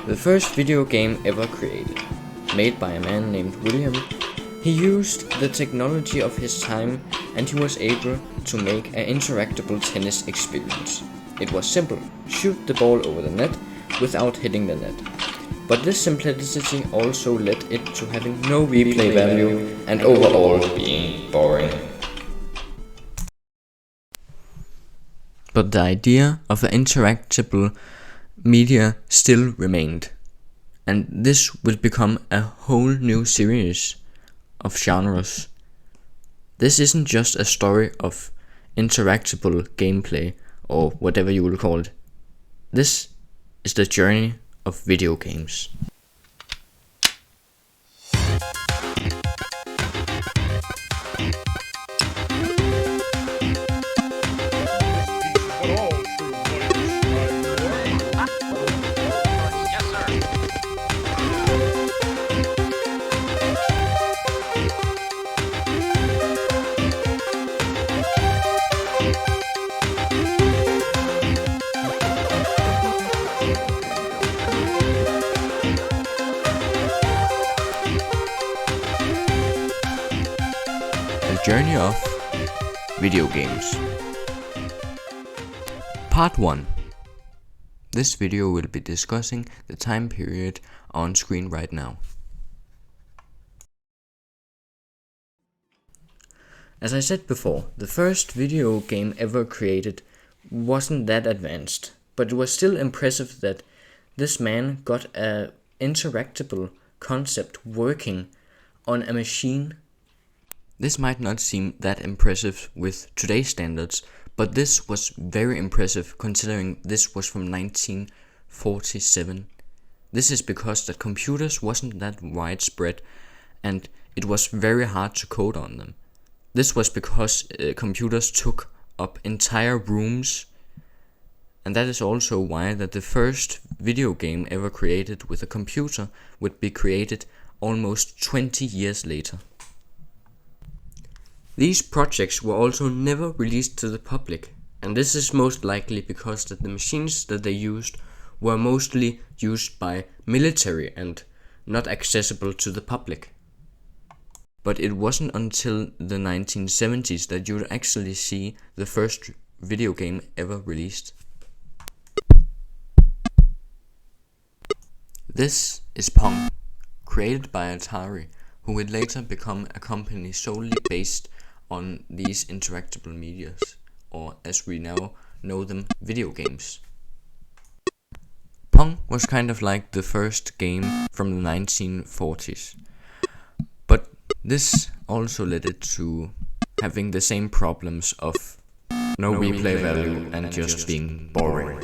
The first video game ever created, made by a man named William, he used the technology of his time and he was able to make an interactable tennis experience. It was simple, shoot the ball over the net without hitting the net. But this simplicity also led it to having no replay value and overall being boring. But the idea of an interactable media still remained, and this will become a whole new series of genres. This isn't just a story of interactable gameplay or whatever you will call it. This is the journey of video games. Journey of video games. Part 1. This video will be discussing the time period on screen right now. As I said before, the first video game ever created wasn't that advanced, but it was still impressive that this man got an interactable concept working on a machine. This might not seem that impressive with today's standards, but this was very impressive considering this was from 1947. This is because the computers wasn't that widespread and it was very hard to code on them. This was because computers took up entire rooms, and that is also why that the first video game ever created with a computer would be created almost 20 years later. These projects were also never released to the public, and this is most likely because that the machines that they used were mostly used by military and not accessible to the public. But it wasn't until the 1970s that you would actually see the first video game ever released. This is Pong, created by Atari, who would later become a company solely based on these interactable medias, or as we now know them, video games. Pong was kind of like the first game from the 1940s, but this also led it to having the same problems of no replay value and just being boring.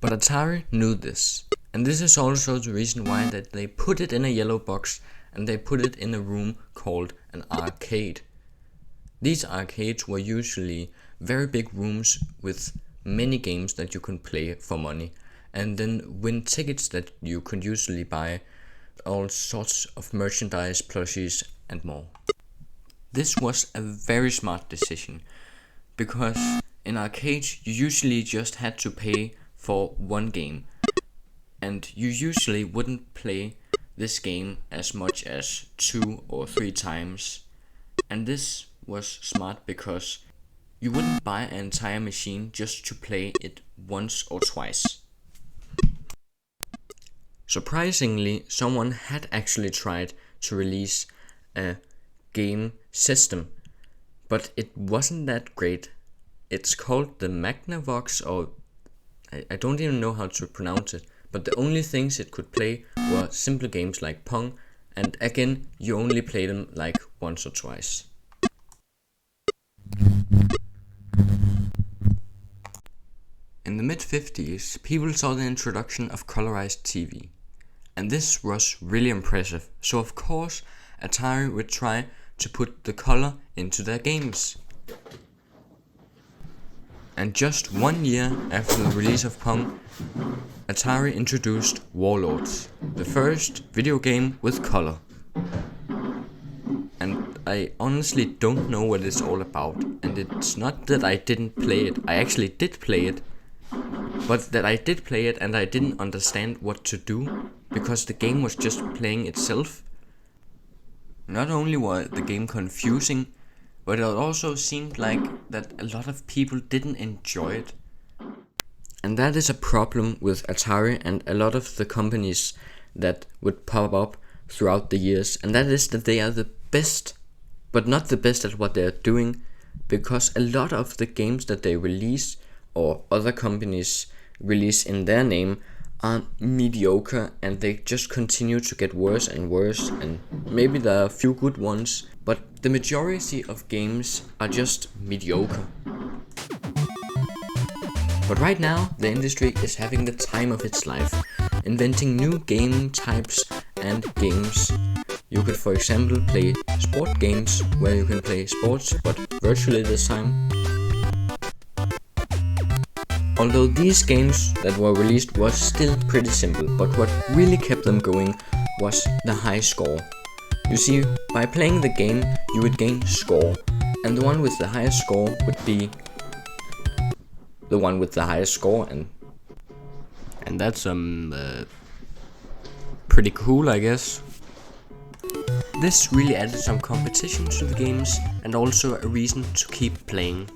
But Atari knew this, and this is also the reason why that they put it in a yellow box and they put it in a room called an arcade. These arcades were usually very big rooms with many games that you could play for money, and then win tickets that you could usually buy all sorts of merchandise, plushies and more. This was a very smart decision, because in arcades you usually just had to pay for one game, and you usually wouldn't play this game as much as 2 or 3 times. And this was smart because you wouldn't buy an entire machine just to play it once or twice. Surprisingly, someone had actually tried to release a game system, but it wasn't that great. It's called the Magnavox, or I don't even know how to pronounce it, but the only things it could play were simple games like Pong, and again, you only play them like once or twice. In the mid-50s, people saw the introduction of colorized TV, and this was really impressive, so of course Atari would try to put the color into their games. And just 1 year after the release of Pong, Atari introduced Warlords, the first video game with color. And I honestly don't know what it's all about, and it's not that I didn't play it, I actually did play it, but that I did play it and I didn't understand what to do, because the game was just playing itself. Not only was the game confusing, but it also seemed like that a lot of people didn't enjoy it. And that is a problem with Atari and a lot of the companies that would pop up throughout the years, and that is that they are the best, but not the best at what they are doing, because a lot of the games that they release or other companies release in their name are mediocre, and they just continue to get worse and worse, and maybe there are a few good ones, but the majority of games are just mediocre. But right now, the industry is having the time of its life, inventing new game types and games. You could, for example, play sport games, where you can play sports, but virtually this time. Although these games that were released were still pretty simple, but what really kept them going was the high score. You see, by playing the game, you would gain score, and the one with the highest score would be the one with the highest score, and that's pretty cool, I guess. This really added some competition to the games, and also a reason to keep playing.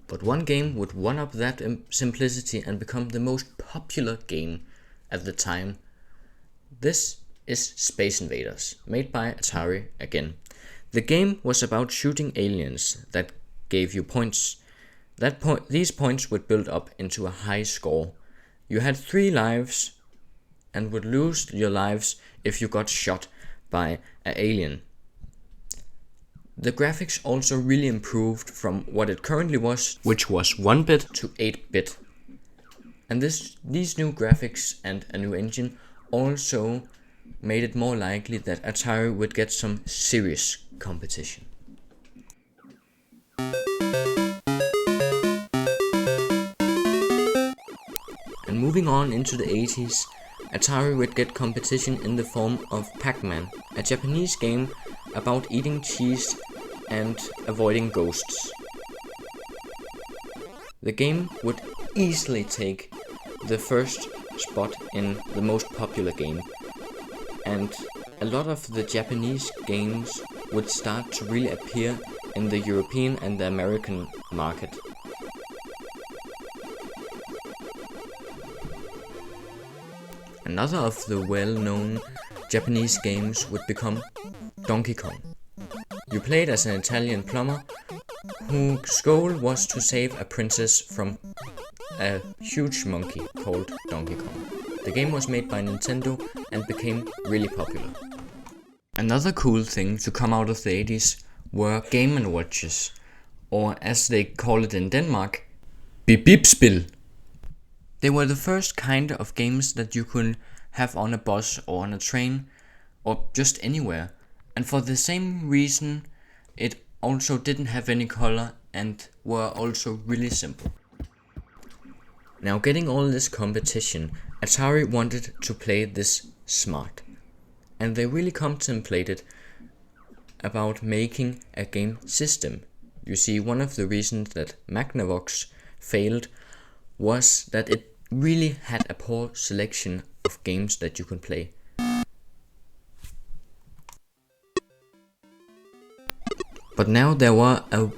But one game would one-up that simplicity and become the most popular game at the time. This is Space Invaders, made by Atari again. The game was about shooting aliens that gave you points. These points would build up into a high score. You had 3 lives and would lose your lives if you got shot by an alien. The graphics also really improved from what it currently was, which was 1-bit to 8-bit. And these new graphics and a new engine also made it more likely that Atari would get some serious competition. And moving on into the 80s, Atari would get competition in the form of Pac-Man, a Japanese game about eating cheese and avoiding ghosts. The game would easily take the first spot in the most popular game, and a lot of the Japanese games would start to really appear in the European and the American market. Another of the well-known Japanese games would become Donkey Kong. You played as an Italian plumber whose goal was to save a princess from a huge monkey called Donkey Kong. The game was made by Nintendo and became really popular. Another cool thing to come out of the 80s were Game & Watches, or as they call it in Denmark, bip-bip-spil. They were the first kind of games that you could have on a bus or on a train or just anywhere. And for the same reason, it also didn't have any color and were also really simple. Now, getting all this competition, Atari wanted to play this smart. And they really contemplated about making a game system. You see, one of the reasons that Magnavox failed was that it really had a poor selection of games that you could play. But now there were a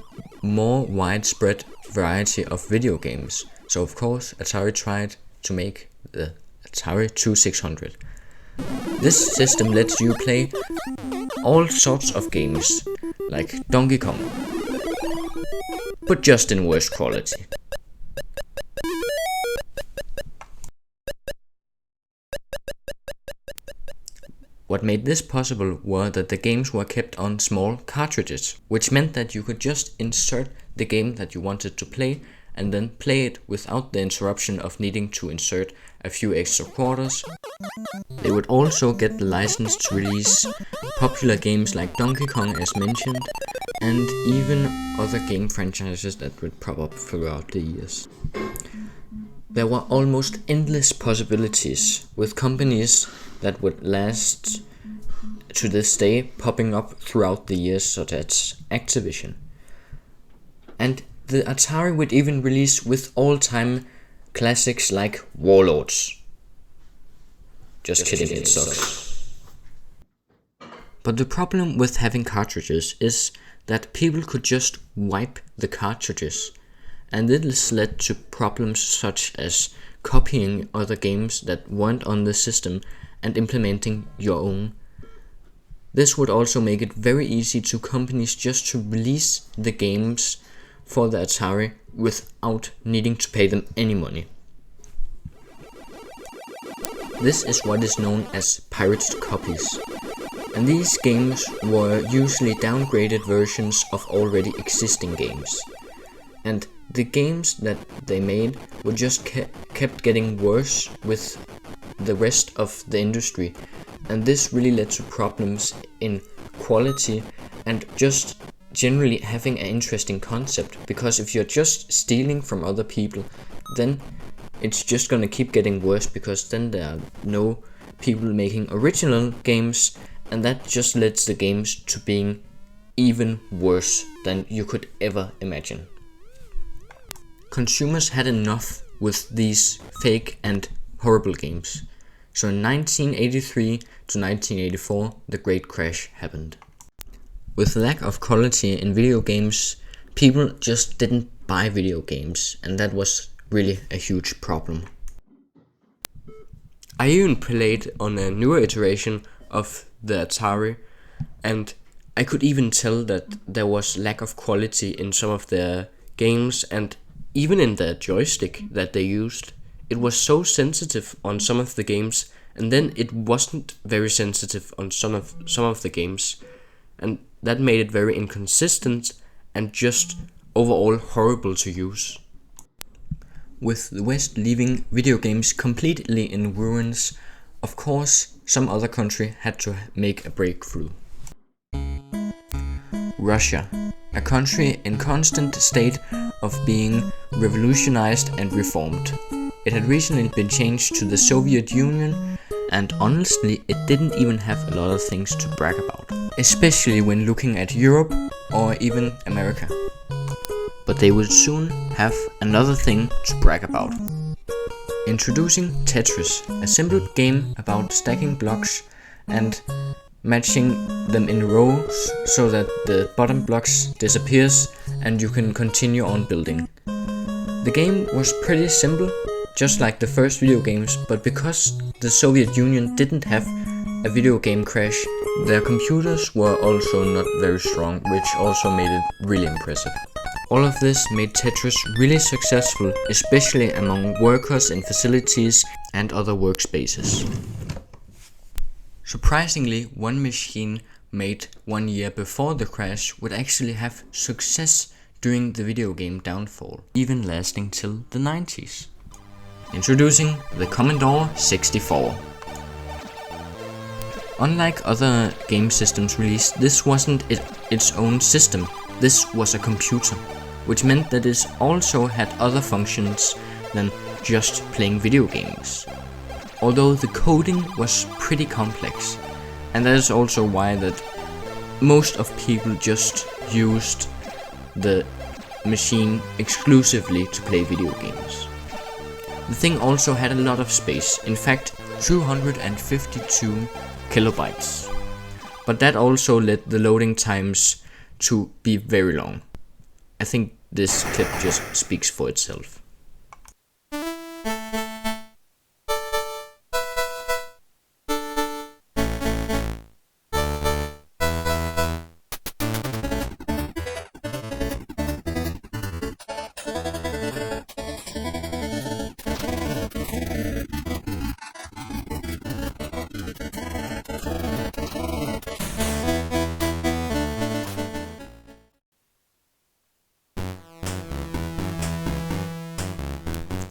more widespread variety of video games, so of course Atari tried to make the Atari 2600. This system lets you play all sorts of games, like Donkey Kong, but just in worse quality. What made this possible were that the games were kept on small cartridges, which meant that you could just insert the game that you wanted to play and then play it without the interruption of needing to insert a few extra quarters. They would also get the license to release popular games like Donkey Kong as mentioned, and even other game franchises that would pop up throughout the years. There were almost endless possibilities, with companies that would last to this day popping up throughout the years, such as Activision. And the Atari would even release with all-time classics like Warlords. Just kidding, it sucks. But the problem with having cartridges is that people could just wipe the cartridges, and this led to problems such as copying other games that weren't on the system and implementing your own. This would also make it very easy to companies just to release the games for the Atari without needing to pay them any money. This is what is known as pirated copies, and these games were usually downgraded versions of already existing games. And the games that they made were just kept getting worse with the rest of the industry, and this really led to problems in quality and just generally having an interesting concept, because if you're just stealing from other people, then it's just gonna keep getting worse, because then there are no people making original games, and that just leads the games to being even worse than you could ever imagine. Consumers had enough with these fake and horrible games. So in 1983 to 1984, the Great Crash happened. With lack of quality in video games, people just didn't buy video games, and that was really a huge problem. I even played on a newer iteration of the Atari, and I could even tell that there was lack of quality in some of the games, and even in the joystick that they used. It was so sensitive on some of the games, and then it wasn't very sensitive on some of the games, and that made it very inconsistent and just overall horrible to use. With the West leaving video games completely in ruins, of course some other country had to make a breakthrough. Russia, a country in constant state of being revolutionized and reformed. It had recently been changed to the Soviet Union, and honestly it didn't even have a lot of things to brag about, especially when looking at Europe or even America. But they would soon have another thing to brag about. Introducing Tetris, a simple game about stacking blocks and matching them in rows so that the bottom blocks disappears and you can continue on building. The game was pretty simple, just like the first video games, but because the Soviet Union didn't have a video game crash, their computers were also not very strong, which also made it really impressive. All of this made Tetris really successful, especially among workers in facilities and other workspaces. Surprisingly, one machine made 1 year before the crash would actually have success during the video game downfall, even lasting till the 90s. Introducing the Commodore 64. Unlike other game systems released, this wasn't its own system, this was a computer, which meant that it also had other functions than just playing video games. Although the coding was pretty complex, and that is also why that most of people just used the machine exclusively to play video games. The thing also had a lot of space, in fact 252 kilobytes. But that also led the loading times to be very long. I think this clip just speaks for itself.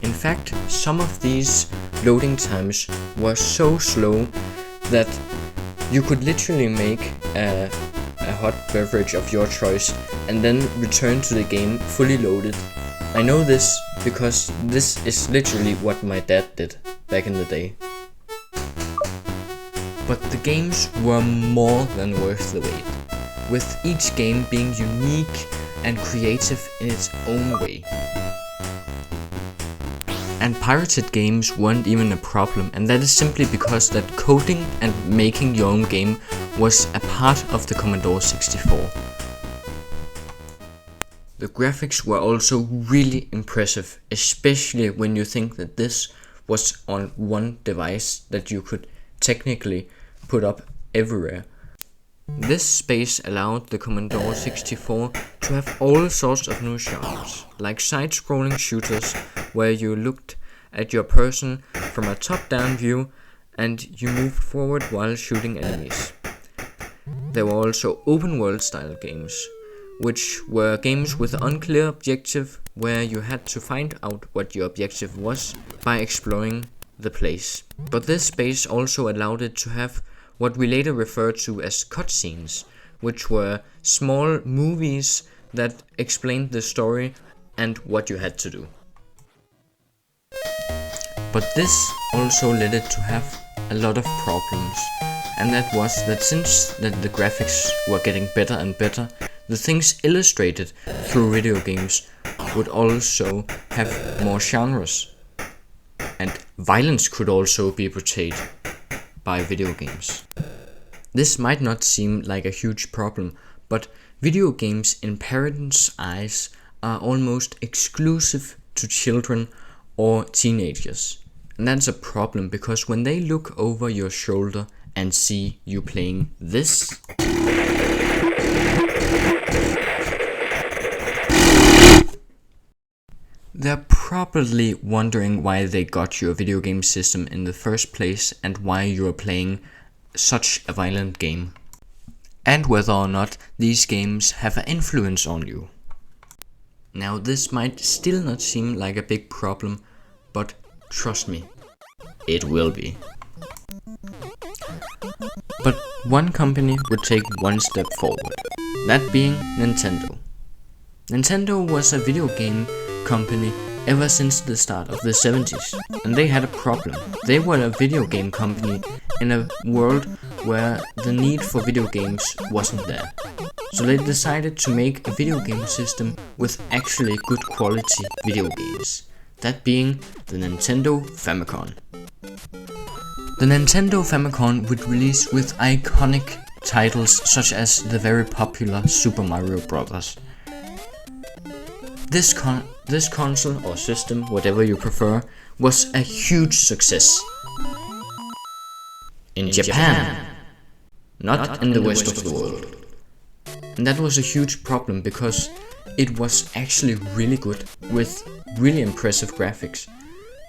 In fact, some of these loading times were so slow that you could literally make a hot beverage of your choice and then return to the game fully loaded. I know this because this is literally what my dad did back in the day. But the games were more than worth the wait, with each game being unique and creative in its own way. And pirated games weren't even a problem, and that is simply because that coding and making your own game was a part of the Commodore 64. The graphics were also really impressive, especially when you think that this was on one device that you could technically put up everywhere. This space allowed the Commodore 64 to have all sorts of new genres, like side-scrolling shooters where you looked at your person from a top-down view and you moved forward while shooting enemies. There were also open-world style games, which were games with an unclear objective where you had to find out what your objective was by exploring the place. But this space also allowed it to have what we later referred to as cutscenes, which were small movies that explained the story and what you had to do. But this also led it to have a lot of problems, and that was that since the graphics were getting better and better, the things illustrated through video games would also have more genres, and violence could also be portrayed by video games. This might not seem like a huge problem, but video games in parents' eyes are almost exclusive to children or teenagers. And that's a problem because when they look over your shoulder and see you playing this, they're probably wondering why they got your video game system in the first place and why you're playing such a violent game, and whether or not these games have an influence on you. Now, this might still not seem like a big problem, but trust me, it will be. But one company would take one step forward, that being Nintendo. Nintendo was a video game company ever since the start of the 70s, and they had a problem. They were a video game company in a world where the need for video games wasn't there. So they decided to make a video game system with actually good quality video games, that being the Nintendo Famicom. The Nintendo Famicom would release with iconic titles such as the very popular Super Mario Bros. This console or system, whatever you prefer, was a huge success in Japan, not in the rest of the world. And that was a huge problem because it was actually really good with really impressive graphics.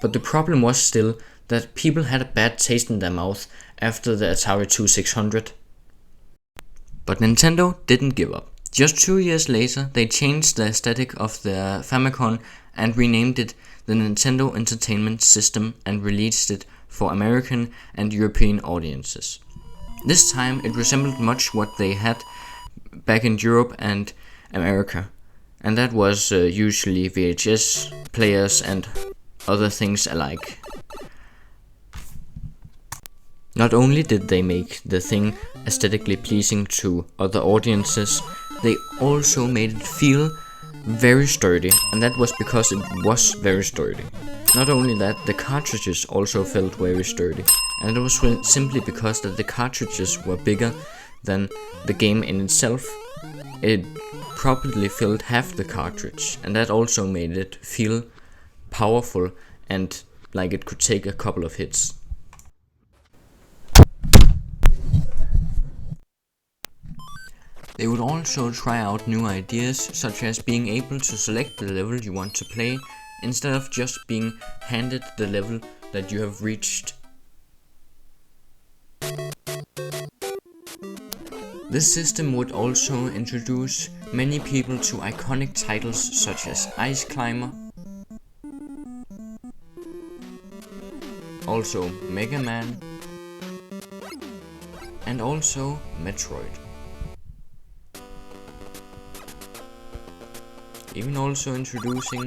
But the problem was still that people had a bad taste in their mouth after the Atari 2600. But Nintendo didn't give up. Just 2 years later, they changed the aesthetic of their Famicom and renamed it the Nintendo Entertainment System and released it for American and European audiences. This time it resembled much what they had back in Europe and America, and that was usually VHS players and other things alike. Not only did they make the thing aesthetically pleasing to other audiences, they also made it feel very sturdy, and that was because it was very sturdy. Not only that, the cartridges also felt very sturdy, and it was simply because that the cartridges were bigger than the game in itself. It probably filled half the cartridge, and that also made it feel powerful and like it could take a couple of hits. They would also try out new ideas, such as being able to select the level you want to play, instead of just being handed the level that you have reached. This system would also introduce many people to iconic titles such as Ice Climber, also Mega Man, and also Metroid. Even also introducing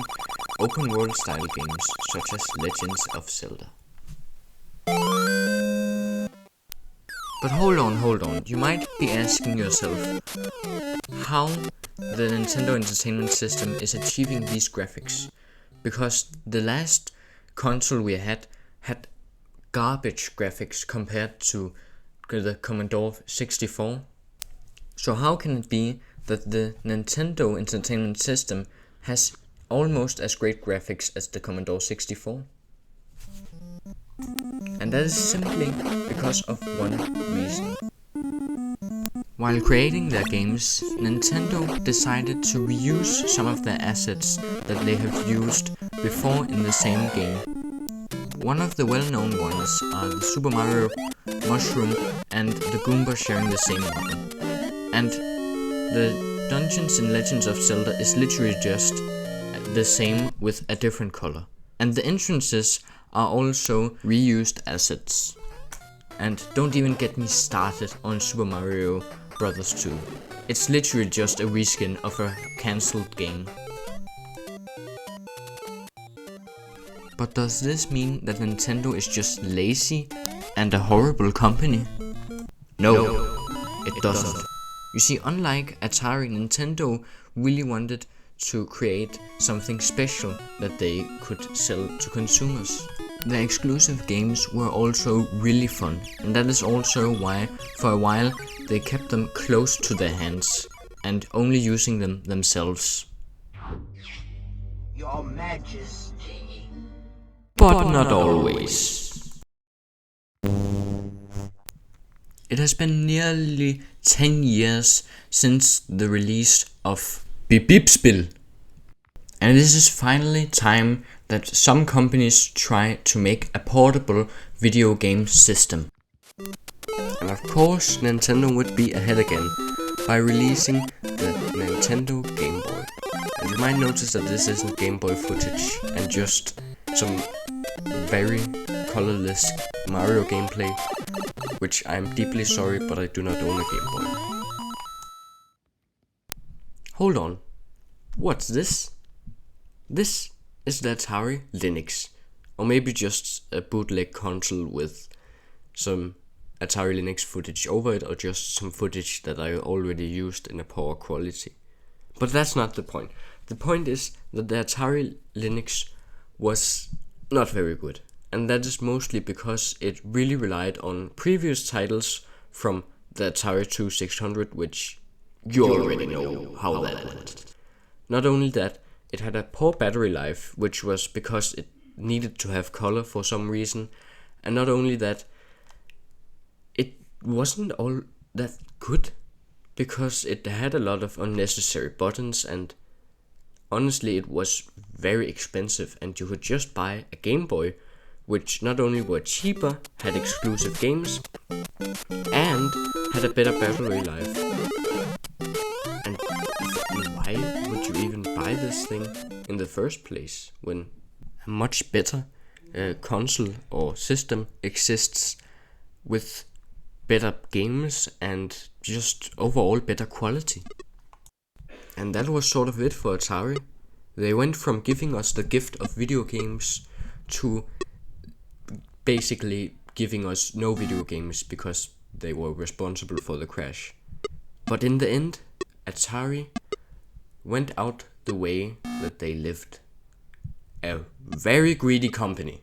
open world style games such as Legends of Zelda. But hold on, you might be asking yourself how the Nintendo Entertainment System is achieving these graphics, because the last console we had garbage graphics compared to the Commodore 64. So how can it be that the Nintendo Entertainment System has almost as great graphics as the Commodore 64? And that is simply because of one reason. While creating their games, Nintendo decided to reuse some of their assets that they have used before in the same game. One of the well-known ones are the Super Mario Mushroom and the Goomba sharing the same model. And the Dungeons and Legends of Zelda is literally just the same with a different color. And the entrances are also reused assets. And don't even get me started on Super Mario Bros. 2. It's literally just a reskin of a cancelled game. But does this mean that Nintendo is just lazy and a horrible company? No, it doesn't. You see, unlike Atari, Nintendo really wanted to create something special that they could sell to consumers. The exclusive games were also really fun, and that is also why, for a while, they kept them close to their hands and only using them themselves. Your Majesty. But not always. It has been nearly 10 years since the release of Beep Beep Spill. And this is finally time that some companies try to make a portable video game system. And of course Nintendo would be ahead again by releasing the Nintendo Game Boy. And you might notice that this isn't Game Boy footage and just some very colorless Mario gameplay, which I'm deeply sorry, but I do not own a Game Boy. Hold on, what's this? This is the Atari Lynx, or maybe just a bootleg console with some Atari Lynx footage over it, or just some footage that I already used in a poor quality. But that's not the point. The point is that the Atari Lynx was not very good, and that is mostly because it really relied on previous titles from the Atari 2600, which you already know how that went. Not only that, it had a poor battery life, which was because it needed to have color for some reason, and not only that, it wasn't all that good because it had a lot of unnecessary buttons, and honestly it was very expensive, and you could just buy a Game Boy, which not only were cheaper, had exclusive games, and had a better battery life. And why would you even buy this thing in the first place when a much better console or system exists with better games and just overall better quality? And that was sort of it for Atari. They went from giving us the gift of video games to basically giving us no video games because they were responsible for the crash. But in the end, Atari went out the way that they lived. A very greedy company.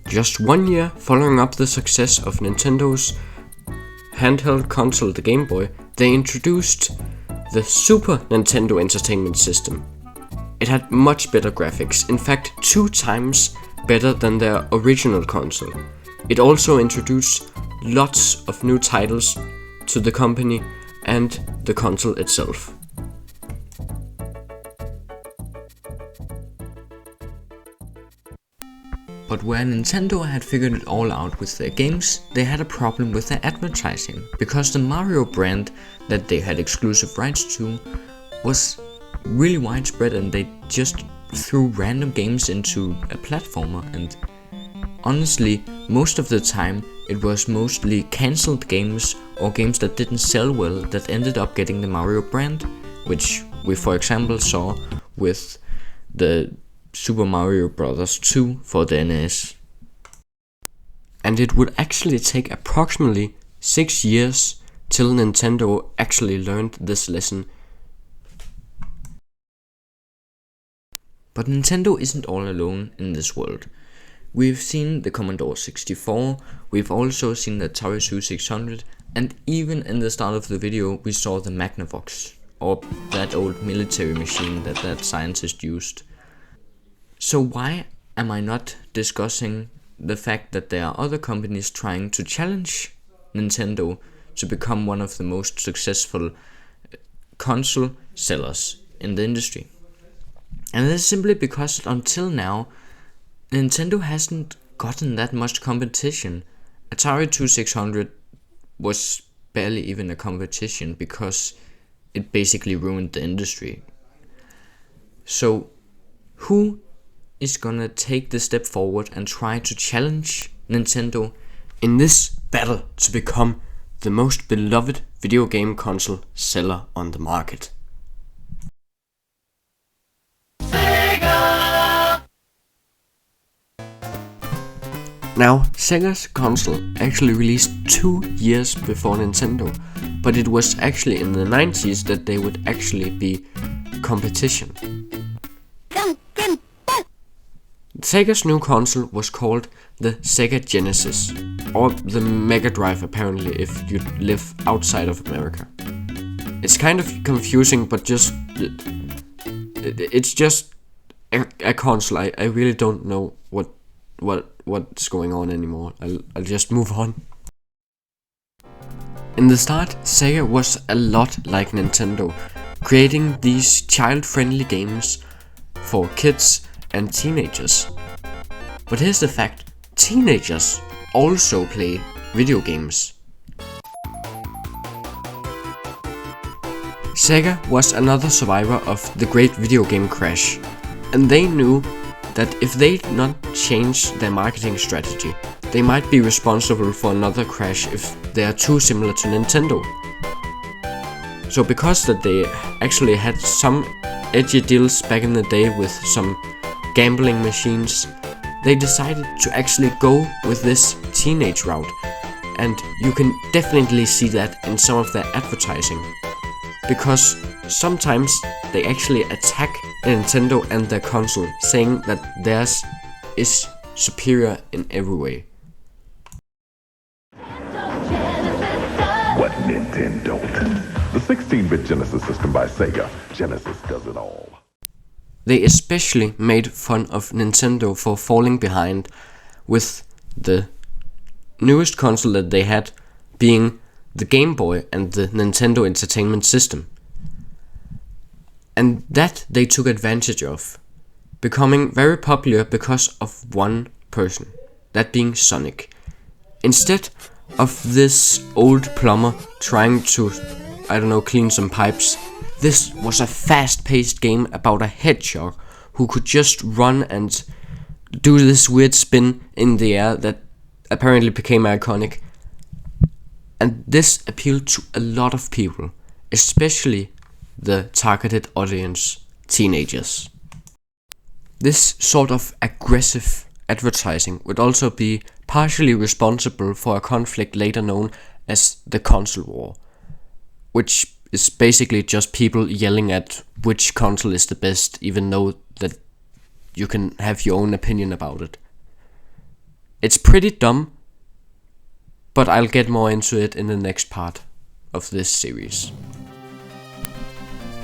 Just 1 year following up the success of Nintendo's handheld console, the Game Boy, they introduced the Super Nintendo Entertainment System. It had much better graphics, in fact 2 times better than their original console. It also introduced lots of new titles to the company and the console itself. But where Nintendo had figured it all out with their games, they had a problem with their advertising, because the Mario brand that they had exclusive rights to was really widespread, and they just threw random games into a platformer, and honestly, most of the time it was mostly cancelled games or games that didn't sell well that ended up getting the Mario brand, which we for example saw with the Super Mario Bros. 2 for the NES. And it would actually take approximately 6 years till Nintendo actually learned this lesson. But Nintendo isn't all alone in this world. We've seen the Commodore 64, we've also seen the Atari 2600, and even in the start of the video we saw the Magnavox, or that old military machine that scientist used. So why am I not discussing the fact that there are other companies trying to challenge Nintendo to become one of the most successful console sellers in the industry? And that is simply because until now, Nintendo hasn't gotten that much competition. Atari 2600 was barely even a competition because it basically ruined the industry. So who is gonna take the step forward and try to challenge Nintendo in this battle to become the most beloved video game console seller on the market? Now, Sega's console actually released 2 years before Nintendo, but it was actually in the 90s that they would actually be competition. Sega's new console was called the Sega Genesis, or the Mega Drive apparently if you live outside of America. It's kind of confusing, but it's just a console. I really don't know what's going on anymore. I'll just move on. In the start, Sega was a lot like Nintendo, creating these child-friendly games for kids and teenagers. But here's the fact, teenagers also play video games. Sega was another survivor of the great video game crash, and they knew that if they did not change their marketing strategy, they might be responsible for another crash if they are too similar to Nintendo. So because that they actually had some edgy deals back in the day with some gambling machines, they decided to actually go with this teenage route, and you can definitely see that in some of their advertising, because sometimes they actually attack Nintendo and their console, saying that theirs is superior in every way. What Nintendo? The 16-bit Genesis system by Sega. Genesis does it all. They especially made fun of Nintendo for falling behind with the newest console that they had being the Game Boy and the Nintendo Entertainment System. And that they took advantage of, becoming very popular because of one person, that being Sonic. Instead of this old plumber trying to, clean some pipes, this was a fast-paced game about a hedgehog who could just run and do this weird spin in the air that apparently became iconic. And this appealed to a lot of people, especially the targeted audience, teenagers. This sort of aggressive advertising would also be partially responsible for a conflict later known as the console war, which is basically just people yelling at which console is the best, even though that you can have your own opinion about it. It's pretty dumb, but I'll get more into it in the next part of this series.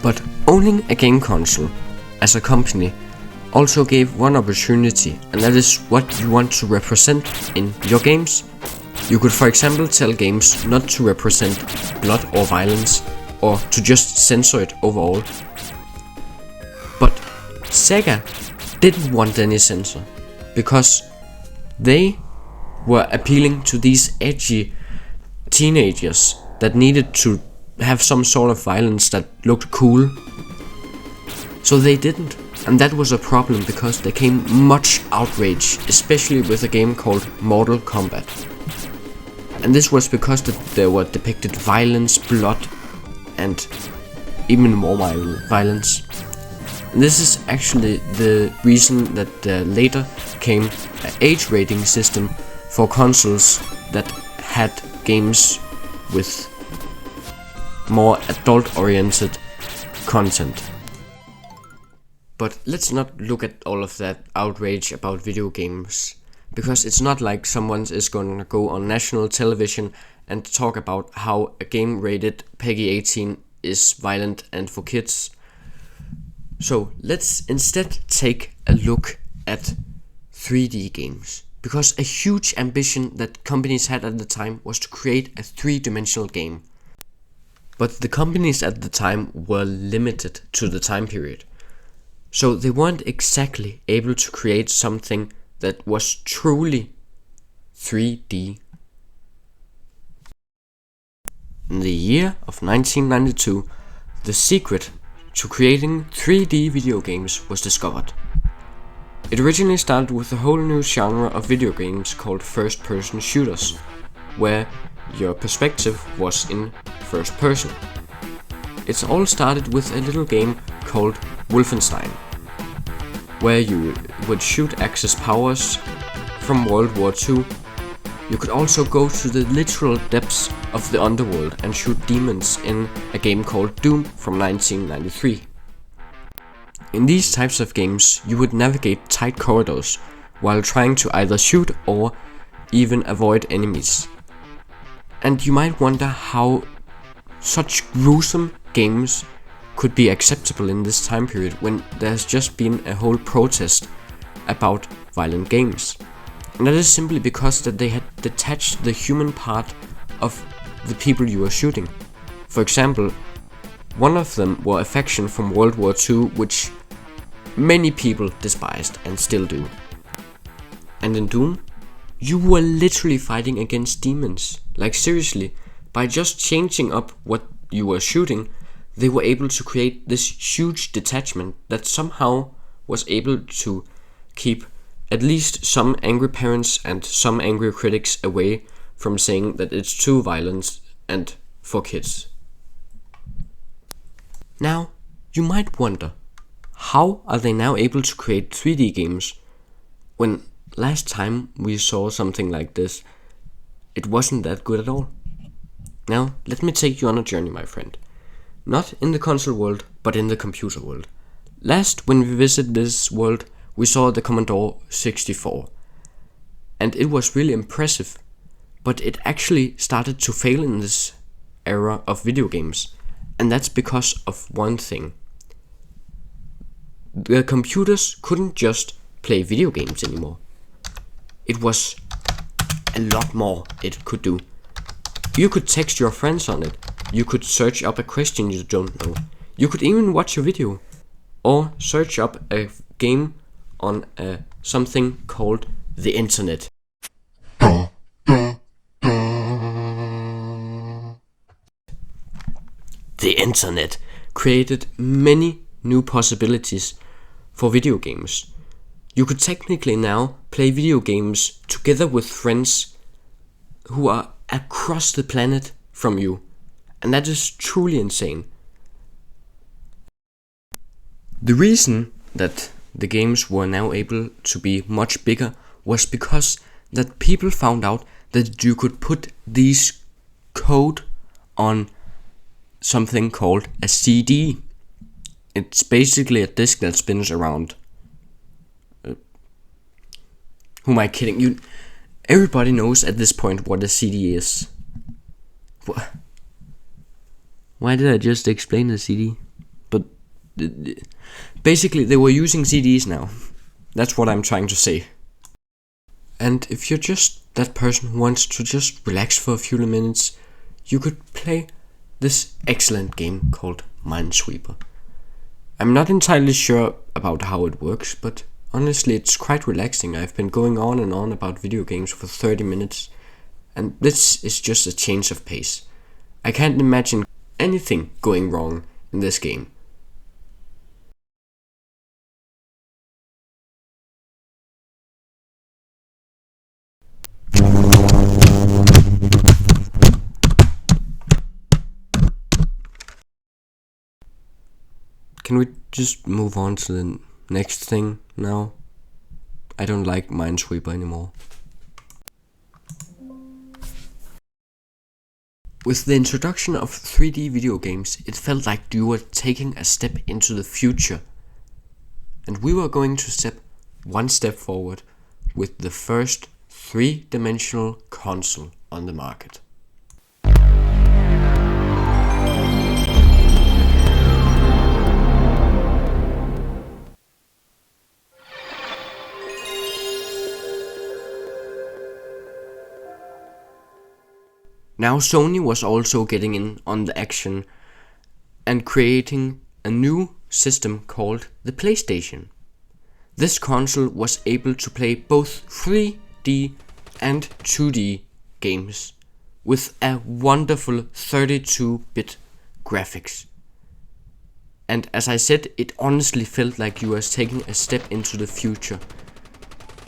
But owning a game console as a company also gave one opportunity, and that is what you want to represent in your games. You could, for example, tell games not to represent blood or violence, or to just censor it overall. But Sega didn't want any censor, because they were appealing to these edgy teenagers that needed to have some sort of violence that looked cool. So they didn't, and that was a problem because there came much outrage, especially with a game called Mortal Kombat. And this was because there were depicted violence, blood, and even more violence. And this is actually the reason that later came an age rating system for consoles that had games with more adult-oriented content. But let's not look at all of that outrage about video games, because it's not like someone is going to go on national television and talk about how a game rated PEGI 18 is violent and for kids. So let's instead take a look at 3D games, because a huge ambition that companies had at the time was to create a three-dimensional game. But the companies at the time were limited to the time period, so they weren't exactly able to create something that was truly 3D. In the year of 1992, the secret to creating 3D video games was discovered. It originally started with a whole new genre of video games called first-person shooters, where your perspective was in first person. It all started with a little game called Wolfenstein, where you would shoot Axis powers from World War II. You could also go to the literal depths of the underworld and shoot demons in a game called Doom from 1993. In these types of games, you would navigate tight corridors while trying to either shoot or even avoid enemies. And you might wonder how such gruesome games could be acceptable in this time period when there's just been a whole protest about violent games. And that is simply because that they had detached the human part of the people you were shooting. For example, one of them were a faction from World War II which many people despised and still do. And in Doom, you were literally fighting against demons. Like seriously, by just changing up what you were shooting, they were able to create this huge detachment that somehow was able to keep at least some angry parents and some angry critics away from saying that it's too violent and for kids. Now, you might wonder, how are they now able to create 3D games when last time we saw something like this, it wasn't that good at all? Now, let me take you on a journey, my friend. Not in the console world, but in the computer world. Last, when we visited this world, we saw the Commodore 64. And it was really impressive, but it actually started to fail in this era of video games. And that's because of one thing. The computers couldn't just play video games anymore. It was a lot more it could do. You could text your friends on it. You could search up a question you don't know. You could even watch a video. Or search up a game on something called the internet. The internet created many new possibilities for video games. You could technically now play video games together with friends who are across the planet from you. And that is truly insane. The reason that the games were now able to be much bigger was because that people found out that you could put these code on something called a CD. It's basically a disc that spins around. Who am I kidding? Everybody knows at this point what a CD is. Why did I just explain the CD? But basically they were using CDs now. That's what I'm trying to say. And if you're just that person who wants to just relax for a few minutes, you could play this excellent game called Minesweeper. I'm not entirely sure about how it works, but honestly it's quite relaxing. I've been going on and on about video games for 30 minutes, and this is just a change of pace. I can't imagine anything going wrong in this game. Can we just move on to the next thing now? I don't like Minesweeper anymore. With the introduction of 3D video games, it felt like you were taking a step into the future. And we were going to step one step forward with the first 3-dimensional console on the market. Now Sony was also getting in on the action and creating a new system called the PlayStation. This console was able to play both 3D and 2D games with a wonderful 32-bit graphics. And as I said, it honestly felt like you were taking a step into the future.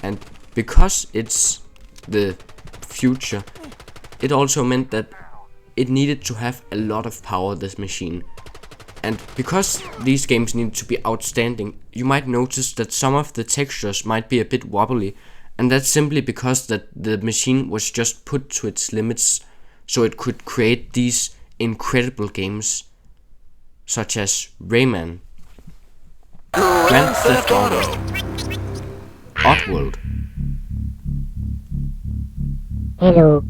And because it's the future, it also meant that it needed to have a lot of power, this machine. And because these games needed to be outstanding, you might notice that some of the textures might be a bit wobbly, and that's simply because that the machine was just put to its limits so it could create these incredible games such as Rayman, Grand Theft Auto, Oddworld, Hello.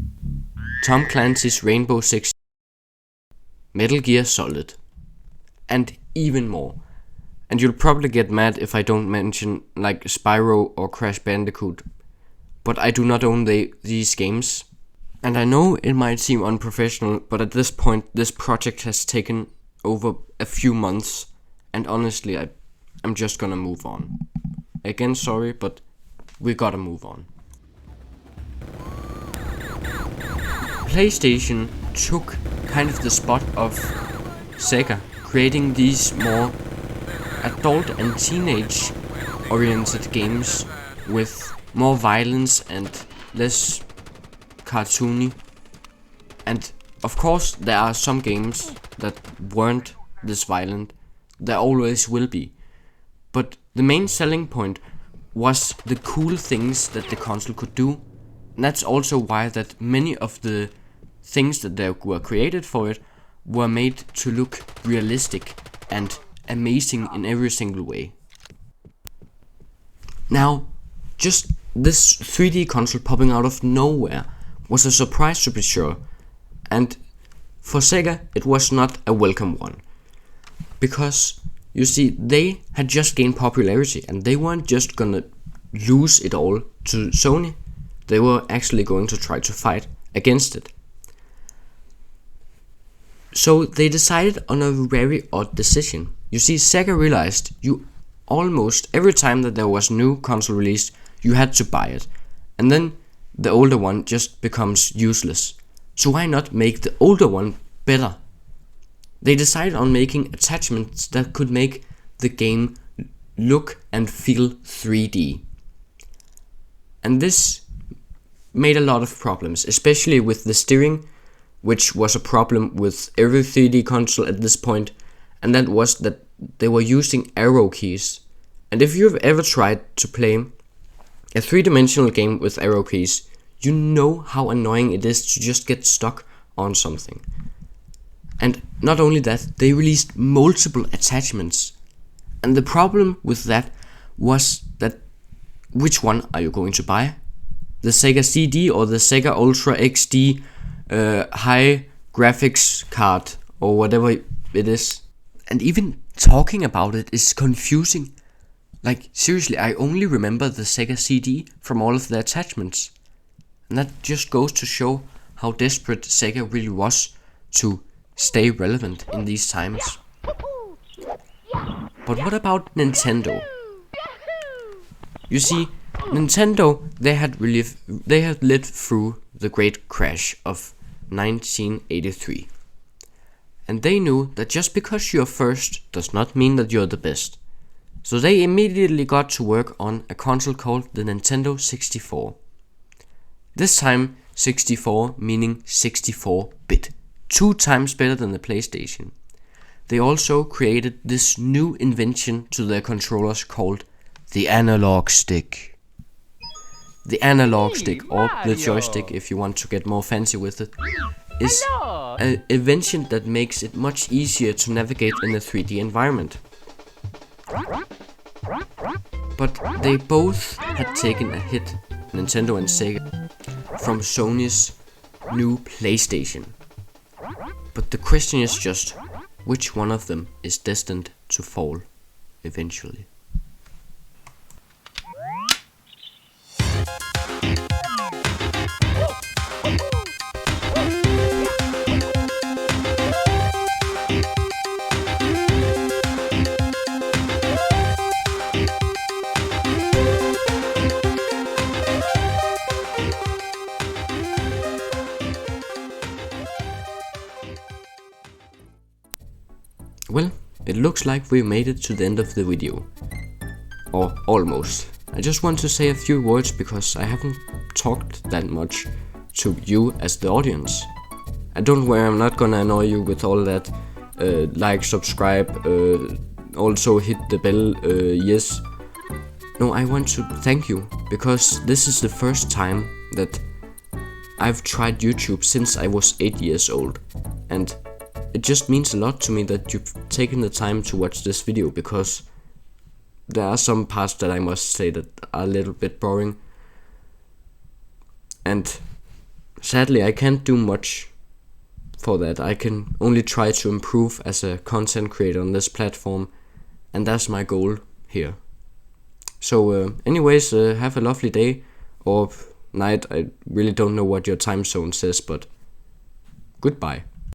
Tom Clancy's Rainbow Six, Metal Gear Solid, and even more. And you'll probably get mad if I don't mention like Spyro or Crash Bandicoot, but I do not own these games. And I know it might seem unprofessional, but at this point this project has taken over a few months, and honestly I'm just gonna move on. Again, sorry, but we gotta move on. PlayStation took kind of the spot of Sega, creating these more adult and teenage oriented games with more violence and less cartoony. And of course there are some games that weren't this violent. There always will be. But the main selling point was the cool things that the console could do. And that's also why that many of the things that they were created for it were made to look realistic and amazing in every single way. Now, just this 3D console popping out of nowhere was a surprise to be sure, and for Sega it was not a welcome one. Because, you see, they had just gained popularity and they weren't just gonna lose it all to Sony. They were actually going to try to fight against it. So they decided on a very odd decision. You see, Sega realized you almost every time that there was a new console released, you had to buy it. And then the older one just becomes useless. So why not make the older one better? They decided on making attachments that could make the game look and feel 3D. And this made a lot of problems, especially with the steering, which was a problem with every 3D console at this point, and that was that they were using arrow keys. And if you've ever tried to play a 3-dimensional game with arrow keys, you know how annoying it is to just get stuck on something. And not only that, they released multiple attachments. And the problem with that was that which one are you going to buy? The Sega CD or the Sega Ultra XD high graphics card or whatever it is? And even talking about it is confusing. Like, seriously, I only remember the Sega CD from all of the attachments. And that just goes to show how desperate Sega really was to stay relevant in these times. But what about Nintendo? You see, Nintendo, they had lived through the great crash of 1983. And they knew that just because you're first does not mean that you're the best. So they immediately got to work on a console called the Nintendo 64. This time 64 meaning 64-bit, 2 times better than the PlayStation. they also created this new invention to their controllers called the analog stick. The analog stick, or the joystick if you want to get more fancy with it, is an invention that makes it much easier to navigate in a 3D environment. But they both had taken a hit, Nintendo and Sega, from Sony's new PlayStation. But the question is just, which one of them is destined to fall eventually? Well, it looks like we made it to the end of the video. Or almost. I just want to say a few words because I haven't talked that much to you as the audience. And don't worry, I'm not gonna annoy you with all that. Like, subscribe, also hit the bell, yes. No, I want to thank you because this is the first time that I've tried YouTube since I was 8 years old. And it just means a lot to me that you've taken the time to watch this video, because there are some parts that I must say that are a little bit boring. And sadly I can't do much for that. I can only try to improve as a content creator on this platform, and that's my goal here. So anyways, have a lovely day or night. I really don't know what your time zone says, but goodbye.